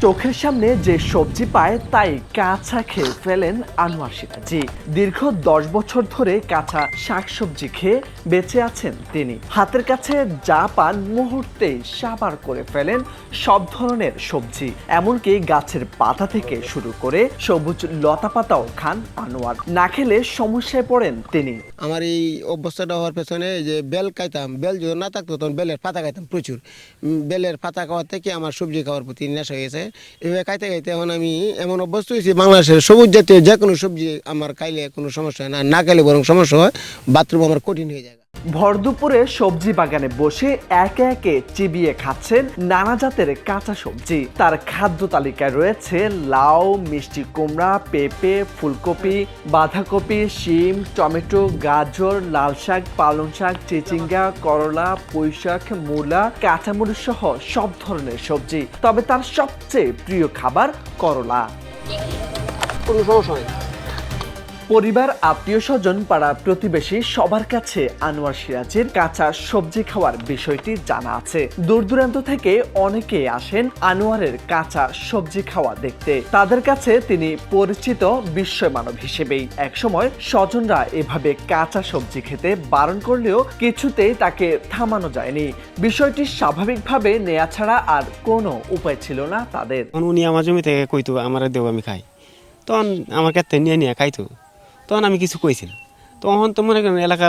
চোখের সামনে যে সবজি পায় তাই কাঁচা খেয়ে ফেলেন আনোয়ার সিরাজি। দীর্ঘ 10 বছর ধরে কাঁচা শাকসবজি খেয়ে বেঁচে আছেন তিনি। হাতের কাছে যা পান মুহূর্তেই সাবার করে ফেলেন সব ধরনের সবজি, এমনকি গাছের পাতা থেকে শুরু করে সবুজ লতা পাতাও খান আনোয়ার। না খেলে সমস্যায় পড়েন তিনি। আমার এই অভ্যস্তটা হওয়ার পেছনে যে বেল খাইতাম, বেল যদি না থাকতো তখন বেলের পাতা খাইতাম প্রচুর। বেলের পাতা খাওয়ার থেকে আমার সবজি খাওয়ার প্রতি নেশা হয়েছে। এভাবে খাইতে খাইতে এখন আমি এমন অভ্যস্ত হয়েছি, বাংলাদেশের সবুজ জাতীয় যে কোনো সবজি আমার খাইলে কোনো সমস্যা হয় না, না খাইলে বরং সমস্যা হয়, বাথরুম আমার কঠিন হয়ে যায়। ভর দুপুরে সবজি বাগানে বসে একে একে চিবিয়ে খাচ্ছেন নানা জাতের কাঁচা সবজি। তার খাদ্য তালিকায় রয়েছে লাউ, মিষ্টি কুমড়া, পেঁপে, ফুলকপি, বাঁধাকপি, শিম, টমেটো, গাজর, লাল শাক, পালং শাক, চিচিঙ্গা, করলা, পুঁইশাক, মূলা, কাঁচামরিচ সহ সব ধরনের সবজি। তবে তার সবচেয়ে প্রিয় খাবার করলা। কোনো সমস্যা হয় না। পরিবার, আত্মীয় স্বজন, পাড়া প্রতিবেশী সবার কাছে আনোয়ার সিরাজের কাঁচা সবজি খাওয়ার বিষয়টি জানা আছে। দূর দূরান্ত থেকে অনেকে আসেন আনোয়ারের কাঁচা সবজি খাওয়া দেখতে। তাদের কাছে তিনি পরিচিত বিস্ময় মানব হিসেবেই। একসময় স্বজনরা এভাবে কাঁচা সবজি খেতে বারণ করলেও কিছুতেই তাকে থামানো যায়নি। বিষয়টি স্বাভাবিকভাবে নেওয়া ছাড়া আর কোনো উপায় ছিল না তাদের। উনি আমার জমি থেকে কইতো আমার দেব আমি খাই, তখন আমার ক্ষেত্রে নিয়ে নিয়ে খাইতো, তখন আমি কিছু কইছি না। তখন তো মনে করেন এলাকা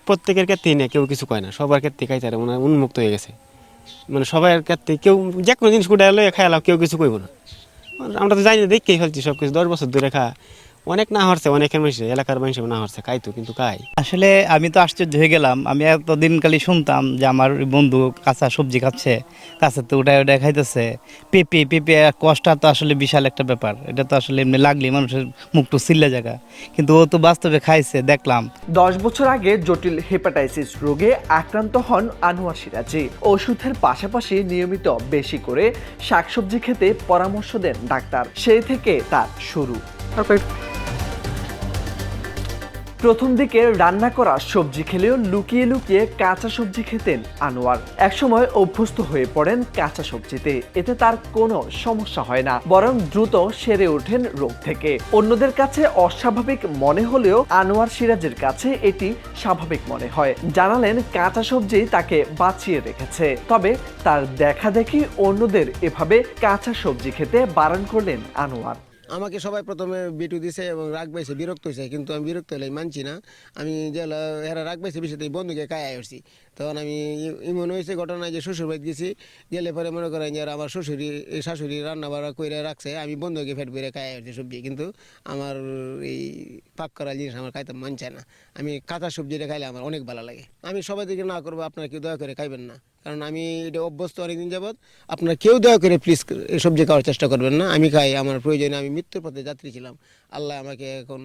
প্রত্যেকের ক্ষেত্রেই না, কেউ কিছু কয় না, সবার ক্ষেত্রে খাইতে আর মানে উন্মুক্ত হয়ে গেছে। মানে সবার ক্ষেত্রে কেউ যে কোনো জিনিস গুটা এলো খাইলাম, কেউ কিছু কইব না। আমরা তো জানি না, দেখেই ফেলছি সব কিছু। 10 বছর ধরে খা অনেক না হচ্ছে, অনেকের মানুষ এলাকার মানুষ না হচ্ছে, খাইতো কিন্তু খাই। আসলে আমি তো আশ্চর্য হয়ে গেলাম। আমি এতদিন খালি শুনতাম যে আমার বন্ধু কাঁচা সবজি খাচ্ছে, কাঁচাতে উঠায় উঠায় খাইতেছে। পেঁপে কষ্টটা তো আসলে বিশাল একটা ব্যাপার। এটা তো আসলে এমনি লাগলে মানুষের মুখটু চিল্লা জায়গা, কিন্তু ও তো বাস্তবে খাইছে, দেখলাম। 10 বছর আগে জটিল হেপাটাইটিস রোগে আক্রান্ত হন আনোয়ার সিরাজি। ওষুধের পাশাপাশি নিয়মিত বেশি করে শাকসবজি খেতে পরামর্শ দেন ডাক্তার। সেই থেকে তার শুরু। প্রথম দিকে রান্না করা সবজি খেলেও লুকিয়ে লুকিয়ে কাঁচা সবজি খেতেন আনোয়ার। একসময় অভ্যস্ত হয়ে পড়েন কাঁচা সবজিতে। এতে তার কোনো সমস্যা হয় না, বরং দ্রুত সেরে ওঠেন রোগ থেকে। অন্যদের কাছে অস্বাভাবিক মনে হলেও আনোয়ার সিরাজের কাছে এটি স্বাভাবিক মনে হয়। জানালেন কাঁচা সবজি তাকে বাঁচিয়ে রেখেছে। তবে তার দেখা দেখি অন্যদের এভাবে কাঁচা সবজি খেতে বারণ করলেন আনোয়ার। আমাকে সবাই প্রথমে বিটু দিছে এবং রাগ পাইছে, বিরক্ত হয়েছে, কিন্তু আমি বিরক্ত হলে মানছি না। আমি যে এরা রাগ পাইছে বিষয়তে বন্ধুকে কায়ায় উঠছি। তখন আমি এমন হয়েছে ঘটনা যে শ্বশুর বাড়ি গেছি, গেলে পরে মনে করেন যে আমার শাশুড়ি রান্না বাড়া করে রাখছে, আমি বন্ধুকে ফেট করে কায়ায় উঠছি সবজি, কিন্তু আমার এই পাক করা জিনিস আমার খাইতে মানছে না। আমি কাঁচা সবজিটা খাইলে আমার অনেক ভালো লাগে। আমি সবাই থেকে না করবো, আপনারা কেউ দয়া করে খাইবেন না, কারণ আমি এটা অভ্যস্ত অনেকদিন যাবৎ। আপনারা কেউ দয়া করে প্লিজ এই সবজি খাওয়ার চেষ্টা করবেন না। আমি খাই, আমার প্রয়োজনে। আমি মৃত্যুর পথে যাত্রী ছিলাম, আল্লাহ আমাকে এখন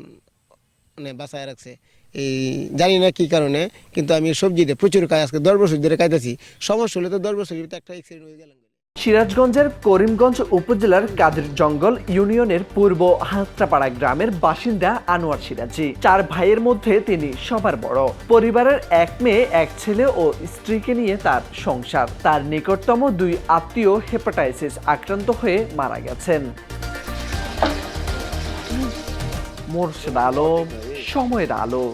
মানে বাঁচায় রাখছে। এই জানি না কী কারণে, কিন্তু আমি সবজিতে প্রচুর খাই। আজকে 10 বছর ধরে খাইতেছি। সমস্যা হলে তো 10 বছর একটা অ্যাক্সিডেন্ট হয়ে গেলাম। সিরাজগঞ্জের করিমগঞ্জ উপজেলার কাদের জঙ্গল ইউনিয়নের পূর্ব হাতরাপাড়া গ্রামের বাসিন্দা আনোয়ার সিরাজি। 4 ভাইয়ের মধ্যে তিনি সবার বড়। পরিবারের 1 মেয়ে, 1 ছেলে ও স্ত্রীকে নিয়ে তার সংসার। তার নিকটতম 2 আত্মীয় হেপাটাইটিস আক্রান্ত হয়ে মারা গেছেন। মোর্শেদ আলম, সময়ের আলো।